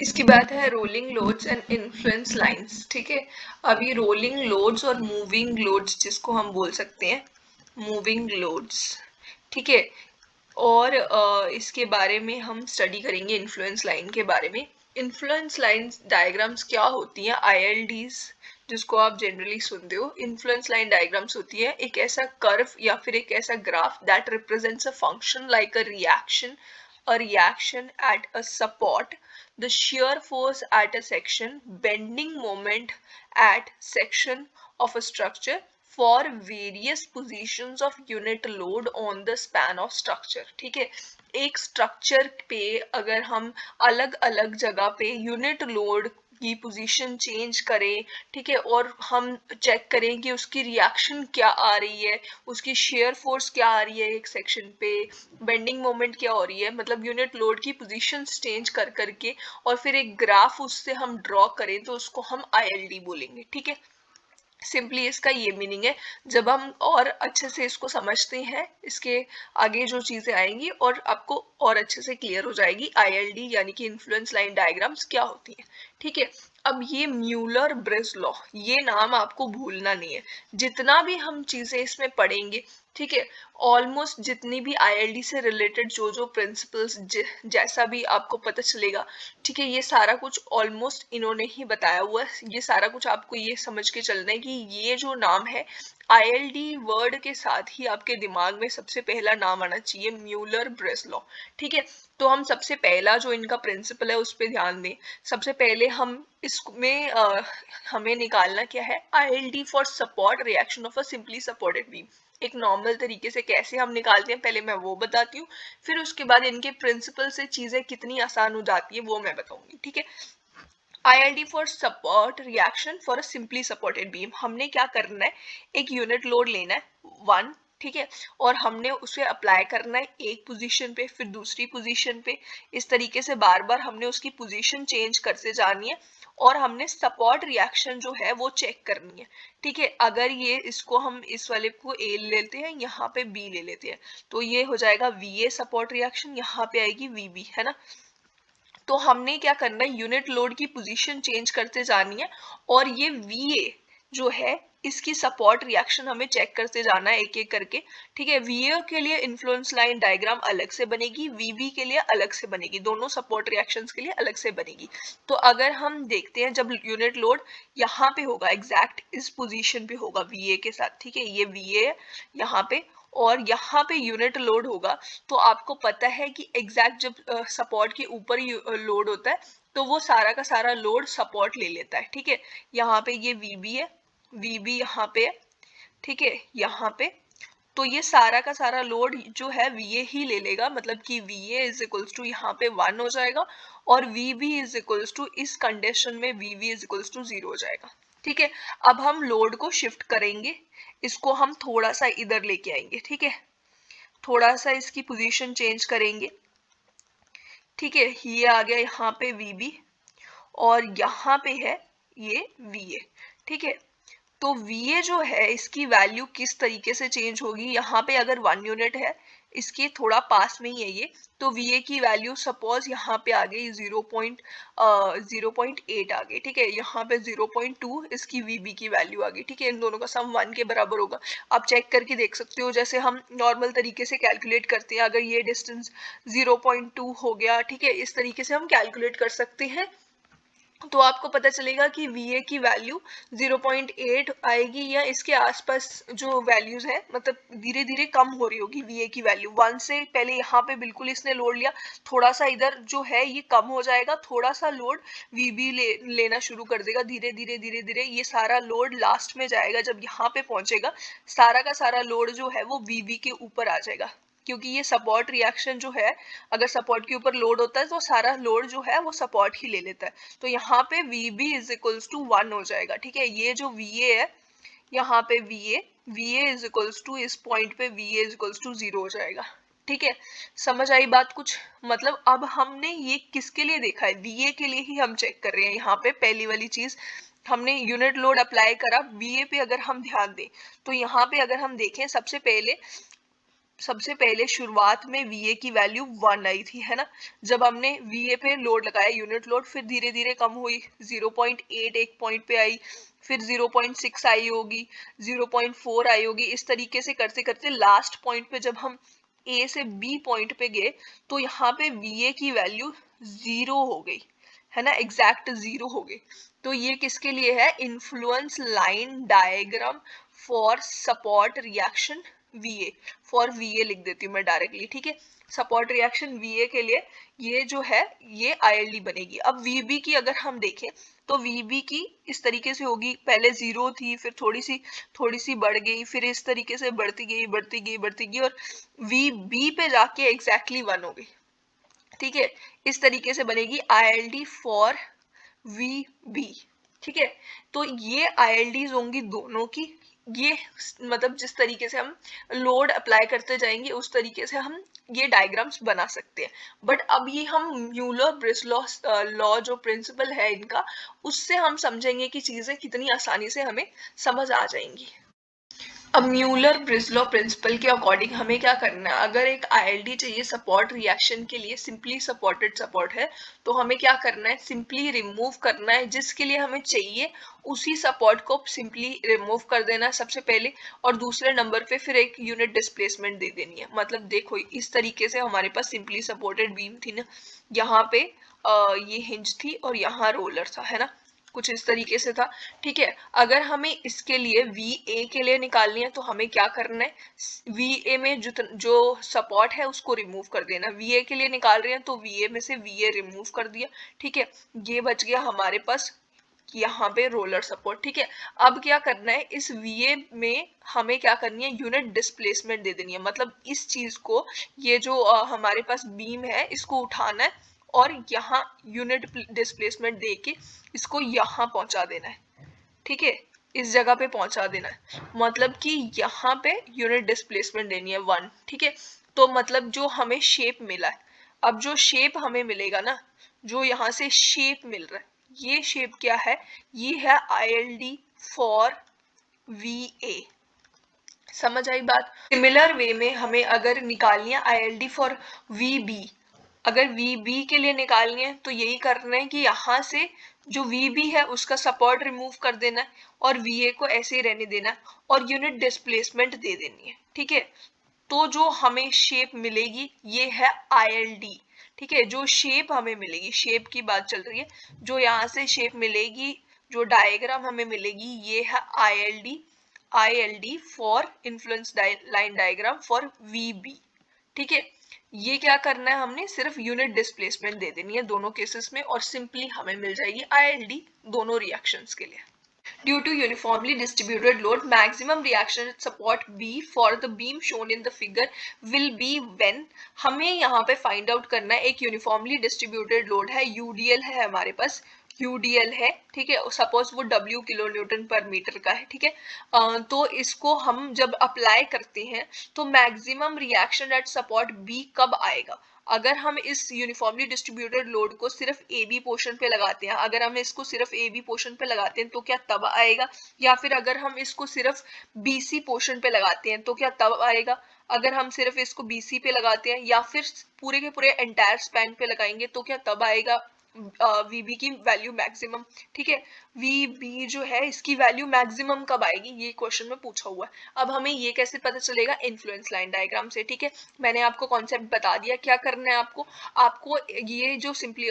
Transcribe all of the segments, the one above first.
इसकी बात है rolling loads and influence lines. ठीक है, अभी रोलिंग लोड्स और मूविंग लोड्स जिसको हम बोल सकते हैं मूविंग लोड्स, ठीक है, और इसके बारे में हम स्टडी करेंगे इन्फ्लुएंस लाइन के बारे में। इन्फ्लुएंस लाइन डायग्राम्स क्या होती हैं, आईएलडीज जिसको आप जनरली सुनते हो। इन्फ्लुएंस लाइन डायग्राम्स होती है एक ऐसा कर्व या फिर एक ऐसा graph that represents a function like a reaction at a support, the shear force at a section, bending moment at section of a structure for various positions of unit load on the span of structure। ठीक है, एक structure पे अगर हम अलग अलग जगह पे यूनिट लोड की पोजीशन चेंज करें, ठीक है, और हम चेक करें कि उसकी रिएक्शन क्या आ रही है, उसकी शेयर फोर्स क्या आ रही है एक सेक्शन पे, बेंडिंग मोमेंट क्या हो रही है, मतलब यूनिट लोड की पोजीशन चेंज कर करके और फिर एक ग्राफ उससे हम ड्रॉ करें तो उसको हम आईएलडी बोलेंगे। ठीक है, सिंपली इसका ये मीनिंग है। जब हम और अच्छे से इसको समझते हैं, इसके आगे जो चीजें आएंगी और आपको और अच्छे से क्लियर हो जाएगी आईएलडी यानी कि इन्फ्लुएंस लाइन डायग्राम्स क्या होती है। ठीक है, अब ये म्यूलर ब्रिज लॉ, ये नाम आपको भूलना नहीं है। जितना भी हम चीजें इसमें पढ़ेंगे, ठीक है, ऑलमोस्ट जितनी भी आईएलडी से रिलेटेड जो जो प्रिंसिपल्स जैसा भी आपको पता चलेगा, ठीक है, ये सारा कुछ ऑलमोस्ट इन्होंने ही बताया हुआ है। ये सारा कुछ आपको ये समझ के चलना है कि ये जो नाम है आईएलडी वर्ड के साथ ही आपके दिमाग में सबसे पहला नाम आना चाहिए म्यूलर ब्रेस लॉ। ठीक है, तो हम सबसे पहला जो इनका प्रिंसिपल है उस पर ध्यान दें। सबसे पहले हम इसमें हमें निकालना क्या है, ILD for support reaction of a simply supported beam. एक नॉर्मल तरीके से कैसे हम निकालते हैं पहले मैं वो बताती हूँ, फिर उसके बाद इनके प्रिंसिपल से चीजें कितनी आसान हो जाती है वो मैं बताऊंगी। ठीक है, ILD for support reaction for a simply supported beam, हमने क्या करना है, एक यूनिट लोड लेना है 1, ठीक है, और हमने उसे अप्लाई करना है एक पोजीशन पे फिर दूसरी पोजीशन पे, इस तरीके से बार बार हमने उसकी पोजीशन चेंज करते जानी है और हमने सपोर्ट रिएक्शन जो है वो चेक करनी है। ठीक है, अगर ये इसको हम इस वाले को ए ले लेते हैं, यहाँ पे बी ले लेते हैं, तो ये हो जाएगा वी ए सपोर्ट रिएक्शन, यहाँ पे आएगी वी बी, है ना। तो हमने क्या करना है, यूनिट लोड की पोजीशन चेंज करते जानी है और ये वीए जो है इसकी सपोर्ट रिएक्शन हमें चेक करते जाना है एक एक करके। ठीक है, वीए के लिए इन्फ्लुएंस लाइन डायग्राम अलग से बनेगी, वीबी के लिए अलग से बनेगी, दोनों सपोर्ट रिएक्शंस के लिए अलग से बनेगी। तो अगर हम देखते हैं जब यूनिट लोड यहाँ पे होगा, एग्जैक्ट इस पोजीशन पे होगा वीए के साथ, ठीक है, ये वीए यहाँ पे और यहाँ पे यूनिट लोड होगा, तो आपको पता है कि एग्जैक्ट जब सपोर्ट के ऊपर लोड होता है तो वो सारा का सारा लोड सपोर्ट ले लेता है। ठीक है, यहाँ पे ये वीबी है, वीबी यहाँ पे है, ठीक है, यहाँ पे, तो ये सारा का सारा लोड जो है वीए ही ले लेगा, मतलब कि वीए इज इक्वल्स टू यहाँ पे 1 हो जाएगा और वीबी इज इक्वल्स टू इस कंडीशन में वीबी इज इक्वल्स टू 0 हो जाएगा। ठीक है, अब हम लोड को शिफ्ट करेंगे, इसको हम थोड़ा सा इधर लेके आएंगे। ठीक है, थोड़ा सा इसकी पोजीशन चेंज करेंगे। ठीक है, ये आ गया यहाँ पे वीबी और यहाँ पे है ये वीए। ठीक है, तो वीए जो है इसकी वैल्यू किस तरीके से चेंज होगी, यहाँ पे अगर 1 यूनिट है, इसके थोड़ा पास में ही है ये, तो वीए की वैल्यू सपोज यहाँ पे आ गई 0.8 आ गई। ठीक है, यहाँ पे 0.2 इसकी वीबी की वैल्यू आ गई। ठीक है, इन दोनों का सम 1 के बराबर होगा। आप चेक करके देख सकते हो, जैसे हम नॉर्मल तरीके से कैलकुलेट करते हैं, अगर ये डिस्टेंस 0.2 हो गया, ठीक है, इस तरीके से हम कैलकुलेट कर सकते हैं, तो आपको पता चलेगा कि VA की वैल्यू 0.8 आएगी या इसके आसपास जो वैल्यूज है, मतलब धीरे धीरे कम हो रही होगी VA की वैल्यू 1 से। पहले यहाँ पे बिल्कुल इसने लोड लिया, थोड़ा सा इधर जो है ये कम हो जाएगा, थोड़ा सा लोड VB लेना शुरू कर देगा, धीरे धीरे धीरे धीरे ये सारा लोड लास्ट में जाएगा, जब यहाँ पे पहुंचेगा सारा का सारा लोड जो है वो VB के ऊपर आ जाएगा, क्योंकि ये सपोर्ट रिएक्शन जो है, अगर सपोर्ट के ऊपर लोड होता है तो सारा लोड जो है वो सपोर्ट ही ले लेता है। तो यहाँ पे VB इज इक्वल्स टू 1 हो जाएगा। ठीक है, ये जो VA है, यहाँ पे VA इज इक्वल्स टू, इस पॉइंट पे VA इज इक्वल्स टू 0 हो जाएगा। ठीक है, समझ आई बात कुछ, मतलब अब हमने ये किसके लिए देखा है, VA के लिए ही हम चेक कर रहे हैं। यहाँ पे पहली वाली चीज हमने यूनिट लोड अप्लाई करा, VA पे अगर हम ध्यान दें तो यहाँ पे अगर हम देखें सबसे पहले सबसे पहले शुरुआत में VA की वैल्यू 1 आई थी, है ना। जब हमने VA पे लोड लगाया, यूनिट लोड, फिर धीरे धीरे कम हुई, 0.8 एक पॉइंट पे आई, फिर 0.6 आई होगी, 0.4 आई होगी, इस तरीके से करते करते लास्ट पॉइंट पे जब हम A से B पॉइंट पे गए तो यहाँ पे VA की वैल्यू 0 हो गई, है ना, एग्जैक्ट 0 हो गई। तो ये किसके लिए है, influence line diagram for support reaction VA, for VA लिख देती हूँ मैं डायरेक्टली, ठीक है। सपोर्ट रिएक्शन VA के लिए ये जो है ये ILD बनेगी। अब VB की अगर हम देखें तो VB की इस तरीके से होगी, पहले 0 थी, फिर थोड़ी सी बढ़ गई, फिर इस तरीके से बढ़ती गई बढ़ती गई बढ़ती गई और VB पे जाके एग्जैक्टली 1 हो गई, ठीक है। इस तरीके से बनेगी ILD फॉर VB, ठीक है। तो ये ILDs होंगी दोनों की। ये मतलब जिस तरीके से हम लोड अप्लाई करते जाएंगे उस तरीके से हम ये डायग्राम्स बना सकते हैं। बट अब ये हम म्यूलर ब्रिस्लो लॉ जो प्रिंसिपल है इनका, उससे हम समझेंगे कि चीजें कितनी आसानी से हमें समझ आ जाएंगी। अब म्यूलर ब्रिस्लो प्रिंसिपल के अकॉर्डिंग हमें क्या करना है, अगर एक ILD चाहिए सपोर्ट रिएक्शन के लिए, सिंपली सपोर्टेड सपोर्ट है, तो हमें क्या करना है, सिंपली रिमूव करना है, जिसके लिए हमें चाहिए उसी सपोर्ट को सिंपली रिमूव कर देना है सबसे पहले, और दूसरे नंबर पे फिर एक यूनिट डिस्प्लेसमेंट दे देनी है। मतलब देखो इस तरीके से हमारे पास सिंपली सपोर्टेड बीम थी ना, यहाँ पे ये हिंज थी और यहाँ रोलर था, है ना, कुछ इस तरीके से था, ठीक है। अगर हमें इसके लिए VA के लिए निकालनी है तो हमें क्या करना है, VA में जो सपोर्ट है उसको रिमूव कर देना। VA के लिए निकाल रहे हैं तो VA में से VA रिमूव कर दिया, ठीक है। ये बच गया हमारे पास यहाँ पे रोलर सपोर्ट, ठीक है। अब क्या करना है, इस VA में हमें क्या करनी है, यूनिट डिस्प्लेसमेंट दे देनी है। मतलब इस चीज को, ये जो हमारे पास बीम है इसको उठाना है और यहाँ यूनिट डिस्प्लेसमेंट दे के इसको यहाँ पहुंचा देना है, ठीक है, इस जगह पे पहुंचा देना है। मतलब कि यहाँ पे यूनिट डिस्प्लेसमेंट देनी है 1, ठीक है। तो मतलब जो हमें शेप मिला है, अब जो शेप हमें मिलेगा ना, जो यहाँ से शेप मिल रहा है, ये शेप क्या है, ये है ILD फॉर VA। समझ आई बात। सिमिलर वे में हमें अगर निकालनी है ILD फॉर VB, अगर VB के लिए निकालनी है तो यही करना है कि यहाँ से जो VB है उसका सपोर्ट रिमूव कर देना है और VA को ऐसे ही रहने देना है और यूनिट डिस्प्लेसमेंट दे देनी है, ठीक है। तो जो हमें शेप मिलेगी ये है ILD, ठीक है। जो शेप हमें मिलेगी, शेप की बात चल रही है, जो यहाँ से शेप मिलेगी, जो डायग्राम हमें मिलेगी, ये है ILD for influence line diagram for VB, ठीक है। ये क्या करना है, हमने सिर्फ यूनिट डिस्प्लेसमेंट दे देनी है दोनों केसेस में और सिंपली हमें मिल जाएगी ILD दोनों रिएक्शंस के लिए। Due to uniformly distributed load, maximum reaction at support B for the beam shown in the figure will be when, हमें यहाँ पे find out करना है, एक uniformly distributed load है, UDL है हमारे पास, UDL है, ठीक है। सपोज वो W किलो न्यूटन पर मीटर का है, ठीक है। तो इसको हम जब अप्लाई करते हैं तो maximum reaction at support B कब आएगा, अगर हम इस यूनिफॉर्मली डिस्ट्रीब्यूटेड लोड को सिर्फ AB पोर्शन पे लगाते हैं, अगर हम इसको सिर्फ AB पोर्शन पे लगाते हैं तो क्या तब आएगा, या फिर अगर हम इसको सिर्फ BC पोर्शन पे लगाते हैं तो क्या तब आएगा, अगर हम सिर्फ इसको BC पे लगाते हैं या फिर पूरे के पूरे एंटायर स्पैन पे लगाएंगे तो क्या तब आएगा VB की वैल्यू मैक्सिमम, ठीक है। VB जो है इसकी वैल्यू मैक्सिमम कब आएगी, ये क्वेश्चन में पूछा हुआ है। अब हमें ये कैसे पता चलेगा, इन्फ्लुएंस लाइन डायग्राम से, ठीक है। मैंने आपको कॉन्सेप्ट बता दिया, क्या करना है आपको, आपको ये जो सिंपली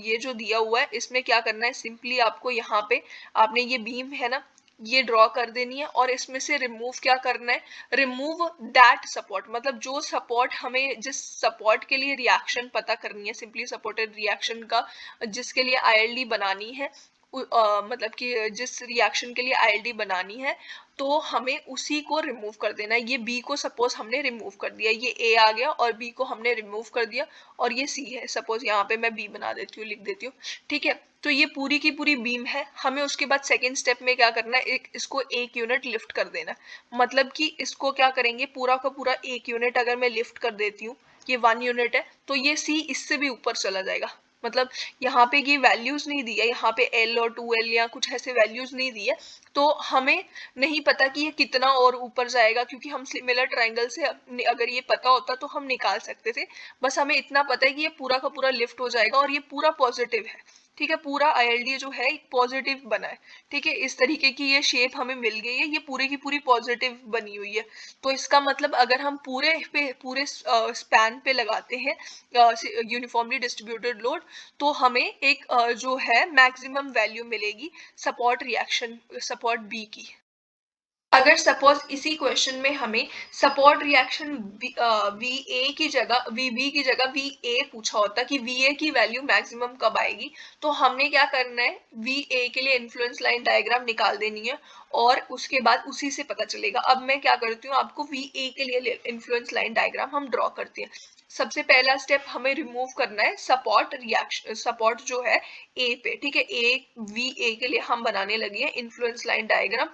ये जो दिया हुआ है इसमें क्या करना है, सिंपली आपको यहाँ पे आपने ये बीम है ना, ये ड्रॉ कर देनी है और इसमें से रिमूव क्या करना है, रिमूव दैट सपोर्ट, मतलब जो सपोर्ट हमें, जिस सपोर्ट के लिए रिएक्शन पता करनी है, सिंपली सपोर्टेड रिएक्शन का जिसके लिए ILD बनानी है, मतलब कि जिस रिएक्शन के लिए ILD बनानी है तो हमें उसी को रिमूव कर देना है। ये B को सपोज हमने रिमूव कर दिया, ये A आ गया और B को हमने रिमूव कर दिया और ये C है, सपोज यहाँ पे मैं B बना देती हूँ, लिख देती हूँ, ठीक है। तो ये पूरी की पूरी बीम है, हमें उसके बाद सेकेंड स्टेप में क्या करना है, इसको 1 यूनिट लिफ्ट कर देना, मतलब कि इसको क्या करेंगे, पूरा का पूरा 1 यूनिट अगर मैं लिफ्ट कर देती हूँ, ये 1 यूनिट है तो ये C इससे भी ऊपर चला जाएगा, मतलब यहाँ पे ये वैल्यूज नहीं दी है, यहाँ पे L और 2L या कुछ ऐसे वैल्यूज नहीं दी है, तो हमें नहीं पता कि ये कितना और ऊपर जाएगा, क्योंकि हम सिमिलर ट्रायंगल से अगर ये पता होता तो हम निकाल सकते थे। बस हमें इतना पता है कि ये पूरा का पूरा लिफ्ट हो जाएगा और ये पूरा पॉजिटिव है, ठीक है, पूरा ILD जो है एक पॉजिटिव बना है, ठीक है, इस तरीके की ये शेप हमें मिल गई है, ये पूरी की पूरी पॉजिटिव बनी हुई है। तो इसका मतलब अगर हम पूरे स्पैन पे लगाते हैं यूनिफॉर्मली डिस्ट्रीब्यूटेड लोड, तो हमें एक जो है मैक्सिमम वैल्यू मिलेगी सपोर्ट बी की। अगर सपोज इसी क्वेश्चन में हमें सपोर्ट रिएक्शन वी ए की जगह वी बी की जगह वी ए पूछा होता कि वी ए की वैल्यू मैक्सिमम कब आएगी, तो हमने क्या करना है, वी ए के लिए इन्फ्लुएंस लाइन डायग्राम निकाल देनी है और उसके बाद उसी से पता चलेगा। अब मैं क्या करती हूँ, आपको वी ए के लिए इन्फ्लुएंस लाइन डायग्राम हम ड्रॉ करते हैं। सबसे पहला स्टेप हमें रिमूव करना है सपोर्ट जो है ए पे, ठीक है, ए वी ए के लिए हम बनाने लगे हैं इन्फ्लुएंस लाइन डायग्राम।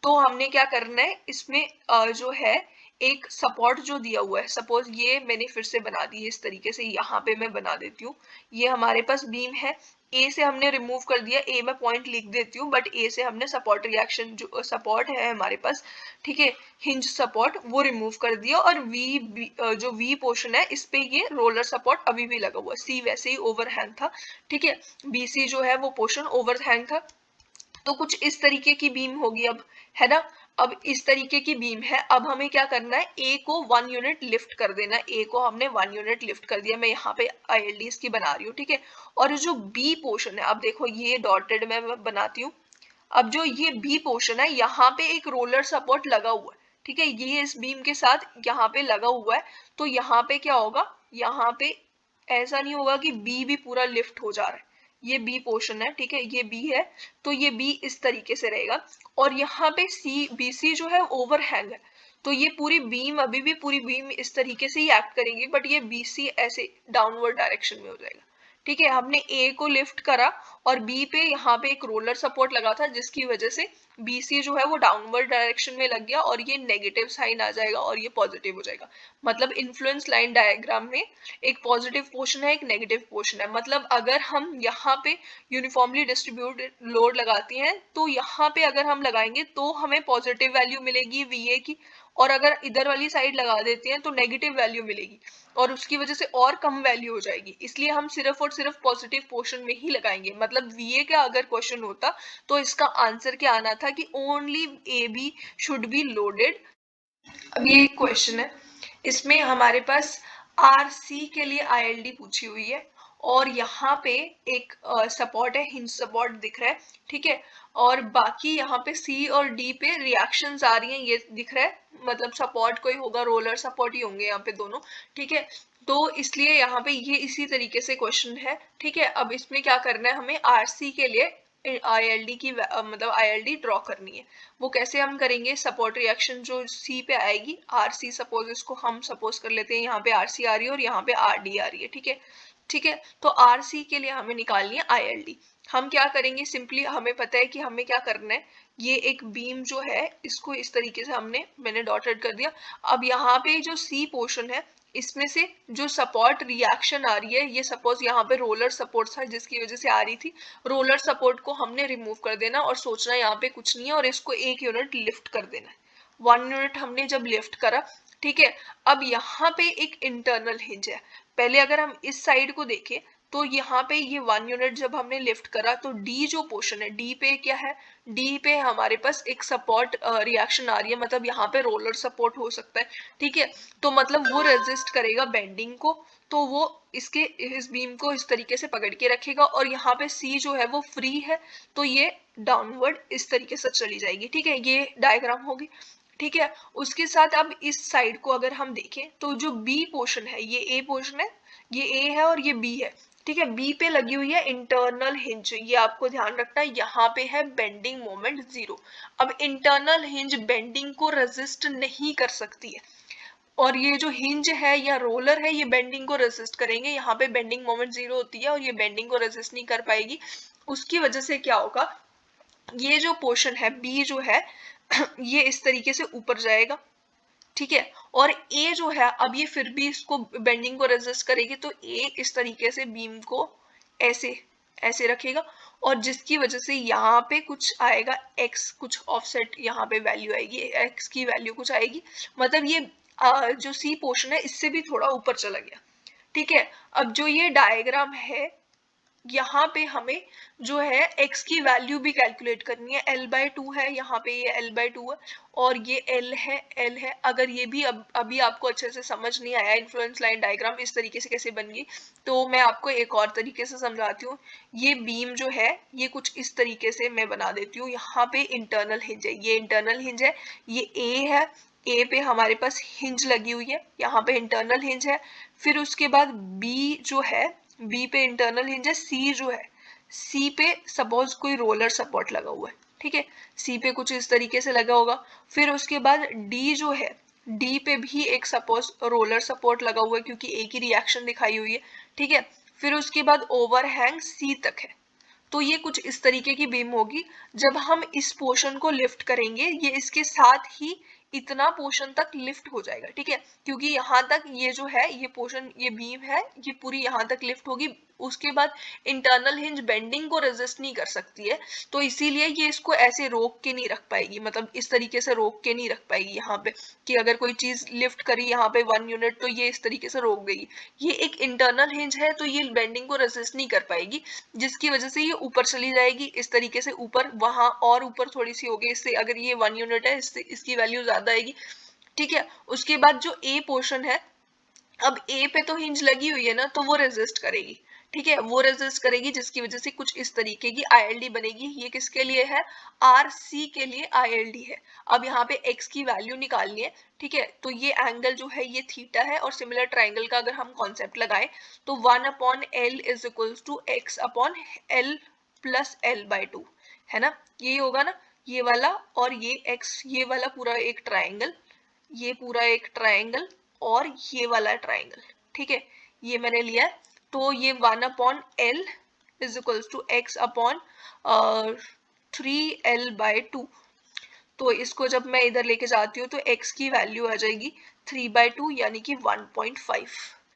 तो हमने क्या करना है, इसमें जो है एक सपोर्ट जो दिया हुआ है, सपोज ये मैंने फिर से बना दी है इस तरीके से, यहाँ पे मैं बना देती हूँ, ये हमारे पास बीम है, ए से हमने रिमूव कर दिया, ए में पॉइंट लिख देती हूँ, बट ए से हमने सपोर्ट रिएक्शन जो सपोर्ट है हमारे पास, ठीक है, हिंज सपोर्ट, वो रिमूव कर दिया, और जो वी पोर्शन है इस पे ये रोलर सपोर्ट अभी भी लगा हुआ है, सी वैसे ही ओवरहैंग था, ठीक है, BC जो है वो पोर्शन ओवरहैंग था। तो कुछ इस तरीके की बीम होगी अब, है ना, अब इस तरीके की बीम है। अब हमें क्या करना है, ए को 1 यूनिट लिफ्ट कर देना, ए को हमने 1 यूनिट लिफ्ट कर दिया, मैं यहाँ पे ILD इसकी बना रही हूँ, ठीक है, और जो बी पोर्शन है, अब देखो ये डॉटेड मैं बनाती हूँ, अब जो ये बी पोर्शन है यहाँ पे एक रोलर सपोर्ट लगा हुआ है, ठीक है, ये इस बीम के साथ यहाँ पे लगा हुआ है, तो यहाँ पे क्या होगा, यहाँ पे ऐसा नहीं होगा कि बी भी पूरा लिफ्ट हो जा रहा है, ये बी पोर्शन है, ठीक है, ये बी है, तो ये बी इस तरीके से रहेगा, और यहाँ पे BC जो है ओवरहैंग है, तो ये पूरी बीम अभी भी पूरी बीम इस तरीके से ही एक्ट करेगी, बट ये BC ऐसे डाउनवर्ड डायरेक्शन में हो जाएगा, ठीक है, हमने ए को लिफ्ट करा और बी पे यहाँ पे एक रोलर सपोर्ट लगा था, जिसकी वजह से BC जो है वो डाउनवर्ड डायरेक्शन में लग गया और ये नेगेटिव साइन आ जाएगा और ये पॉजिटिव हो जाएगा। मतलब इन्फ्लुएंस लाइन डायग्राम में एक पॉजिटिव पोर्शन है, एक नेगेटिव पोर्शन है। मतलब अगर हम यहाँ पे यूनिफॉर्मली डिस्ट्रीब्यूटेड लोड लगाते हैं, तो यहाँ पे अगर हम लगाएंगे तो हमें पॉजिटिव वैल्यू मिलेगी VA की, और अगर इधर वाली साइड लगा देते हैं तो नेगेटिव वैल्यू मिलेगी, और उसकी वजह से और कम वैल्यू हो जाएगी। इसलिए हम सिर्फ और सिर्फ पॉजिटिव पोर्शन में ही लगाएंगे। मतलब VA का अगर क्वेश्चन होता तो इसका आंसर क्या आना था कि only AB should be loaded. अब ये एक क्वेश्चन है, इसमें हमारे पास RC के लिए ILD पूछी हुई है, और यहाँ पे एक सपोर्ट है, हिंज सपोर्ट दिख रहा है, ठीक है, और बाकी यहाँ पे C और D पे रिएक्शंस आ रही हैं, ये दिख रहा है, मतलब सपोर्ट कोई होगा, रोलर सपोर्ट ही होंगे यहाँ पे दोनों, ठीक है, तो इसलिए यहाँ पे ये इसी तरीके से क्वेश्चन है, ठीक है। अब इसमें क्या करना है, हमें RC के लिए ILD की मतलब ILD ड्रॉ करनी है। वो कैसे हम करेंगे, सपोर्ट रिएक्शन जो C पे आएगी, RC सपोज इसको हम सपोज कर लेते हैं, यहाँ पे RC आ रही है और यहाँ पे RD आ रही है, ठीक है, ठीक है, तो RC के लिए हमें निकालनी है ILD। हम क्या करेंगे, सिंपली हमें पता है कि हमें क्या करना है, ये एक बीम जो है इसको इस तरीके से मैंने डॉटेड कर दिया। अब यहाँ पे जो C पोर्शन है, इसमें से जो सपोर्ट रिएक्शन आ रही है, ये सपोज यहाँ पे रोलर सपोर्ट था जिसकी वजह से आ रही थी, रोलर सपोर्ट को हमने रिमूव कर देना और सोचना यहाँ पे कुछ नहीं है, और इसको 1 यूनिट लिफ्ट कर देना है। 1 यूनिट हमने जब लिफ्ट करा, ठीक है, अब यहाँ पे एक इंटरनल हिंज है। पहले अगर हम इस साइड को देखें तो यहाँ पे ये 1 यूनिट जब हमने लिफ्ट करा, तो D जो पोर्शन है, D पे क्या है, D पे हमारे पास एक सपोर्ट रिएक्शन आ रही है, मतलब यहाँ पे रोलर सपोर्ट हो सकता है, ठीक है, तो मतलब वो रेजिस्ट करेगा बेंडिंग को, तो वो इस बीम को इस तरीके से पकड़ के रखेगा, और यहाँ पे C जो है वो फ्री है, तो ये डाउनवर्ड इस तरीके से चली जाएगी, ठीक है, ये डायग्राम होगी, ठीक है। उसके साथ अब इस साइड को अगर हम देखें तो जो बी पोर्शन है, ये ए पोर्शन है, ये ए है और ये बी है, ठीक है, बी पे लगी हुई है इंटरनल हिंज, ये आपको ध्यान रखना है, यहाँ पे है बेंडिंग मोमेंट 0। अब इंटरनल हिंज बेंडिंग को रेजिस्ट नहीं कर सकती है, और ये जो हिंज है या रोलर है ये बेंडिंग को रेजिस्ट करेंगे, यहाँ पे बेंडिंग मोमेंट 0 होती है और ये बेंडिंग को रेजिस्ट नहीं कर पाएगी। उसकी वजह से क्या होगा, ये जो पोर्शन है बी जो है ये इस तरीके से ऊपर जाएगा, ठीक है, और ए जो है अब ये फिर भी इसको बेंडिंग को रेजिस्ट करेगी, तो ए इस तरीके से बीम को ऐसे ऐसे रखेगा, और जिसकी वजह से यहाँ पे कुछ आएगा x, कुछ ऑफसेट यहाँ पे वैल्यू आएगी, x की वैल्यू कुछ आएगी, मतलब ये जो सी पोर्शन है इससे भी थोड़ा ऊपर चला गया। ठीक है, अब जो ये डायग्राम है यहाँ पे हमें जो है x की वैल्यू भी कैलकुलेट करनी है। l/2 है, यहाँ पे ये l/2 है और ये l है। अगर ये भी अभी आपको अच्छे से समझ नहीं आया इन्फ्लुएंस लाइन डायग्राम इस तरीके से कैसे बन गई, तो मैं आपको एक और तरीके से समझाती हूँ। ये बीम जो है ये कुछ इस तरीके से मैं बना देती हूँ। यहाँ पे इंटरनल हिंज है, ये इंटरनल हिंज है, ये A है, A पे हमारे पास हिंज लगी हुई है, यहाँ पे इंटरनल हिंज है। फिर उसके बाद B जो है, बी पे इंटरनल हिंज है, सी जो है, सी पे सपोज कोई रोलर सपोर्ट लगा हुआ है। ठीक है, सी पे कुछ इस तरीके से लगा होगा। फिर उसके बाद डी जो है, डी पे भी एक सपोज रोलर सपोर्ट लगा हुआ है क्योंकि एक ही रिएक्शन दिखाई हुई है। ठीक है, फिर उसके बाद ओवरहैंग सी तक है। तो ये कुछ इस तरीके की बीम होगी। जब हम इस पोर्शन को लिफ्ट करेंगे ये इसके साथ ही इतना पोर्शन तक लिफ्ट हो जाएगा। ठीक है, क्योंकि यहाँ तक ये जो है ये पोर्शन, ये बीम है, ये पूरी यहाँ तक लिफ्ट होगी। उसके बाद इंटरनल हिंज बेंडिंग को रेजिस्ट नहीं कर सकती है, तो इसीलिए ये इसको ऐसे रोक के नहीं रख पाएगी, मतलब इस तरीके से रोक के नहीं रख पाएगी यहाँ पे, कि अगर कोई चीज लिफ्ट करी यहाँ पे 1 यूनिट तो ये इस तरीके से रोक देगी। ये एक इंटरनल हिंज है तो ये बेंडिंग को रेजिस्ट नहीं कर पाएगी, जिसकी वजह से ये ऊपर चली जाएगी इस तरीके से ऊपर, वहां और ऊपर थोड़ी सी होगी इससे। अगर ये 1 यूनिट है इससे इसकी वैल्यू ज्यादा आएगी। ठीक है, उसके बाद जो ए पोर्शन है, अब ए पे तो हिंज लगी हुई है ना, तो वो रेजिस्ट करेगी। ठीक है, वो रेजिस्ट करेगी जिसकी वजह से कुछ इस तरीके की आईएलडी बनेगी। ये किसके लिए है, आर सी के लिए आईएलडी है। अब यहाँ पे एक्स की वैल्यू निकालनी है। ठीक है, तो ये एंगल जो है ये थीटा है, और सिमिलर ट्राइंगल का अगर हम कॉन्सेप्ट लगाएं तो 1/L is equals to x/L plus L/2 है ना, यही होगा ना, ये वाला और ये x, ये वाला पूरा एक ट्राइंगल, ये पूरा एक ट्राइंगल और ये वाला ट्राइंगल। ठीक है, ये मैंने लिया है, तो ये 1/L is equals to x/3L/2। तो इसको जब मैं इधर लेके जाती हूँ तो x की वैल्यू आ जाएगी 3/2 यानी कि 1.5।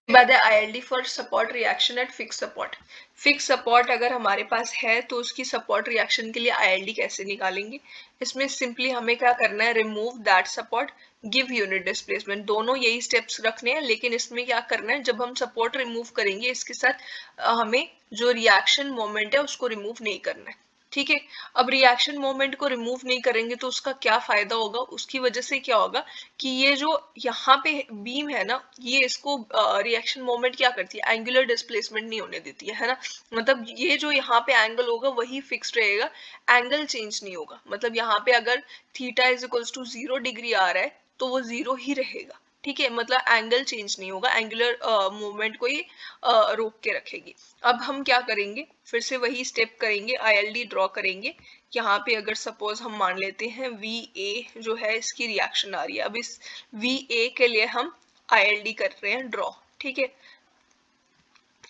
बाद है ILD for support reaction at fix support. Fix support अगर हमारे पास है तो उसकी सपोर्ट रिएक्शन के लिए आईएलडी कैसे निकालेंगे। इसमें सिंपली हमें क्या करना है, remove that support, give unit displacement, दोनों यही स्टेप्स रखने हैं। लेकिन इसमें क्या करना है, जब हम सपोर्ट रिमूव करेंगे इसके साथ हमें जो रिएक्शन मोमेंट है उसको रिमूव नहीं करना है। ठीक है, अब रिएक्शन मोमेंट को रिमूव नहीं करेंगे तो उसका क्या फायदा होगा, उसकी वजह से क्या होगा कि ये जो यहाँ पे बीम है ना, ये इसको रिएक्शन मोमेंट क्या करती है, एंगुलर डिस्प्लेसमेंट नहीं होने देती है ना। मतलब ये जो यहाँ पे एंगल होगा वही फिक्स्ड रहेगा, एंगल चेंज नहीं होगा। मतलब यहाँ पे अगर theta is equals to 0 degree आ रहा है तो वो 0 ही रहेगा। ठीक है, मतलब एंगल चेंज नहीं होगा, एंगुलर मूवमेंट को ही रोक के रखेगी। अब हम क्या करेंगे, फिर से वही स्टेप करेंगे, आईएलडी ड्रॉ करेंगे। यहाँ पे अगर सपोज हम मान लेते हैं वी ए जो है इसकी रिएक्शन आ रही है, अब इस वी ए के लिए हम आईएलडी कर रहे हैं ड्रॉ। ठीक है,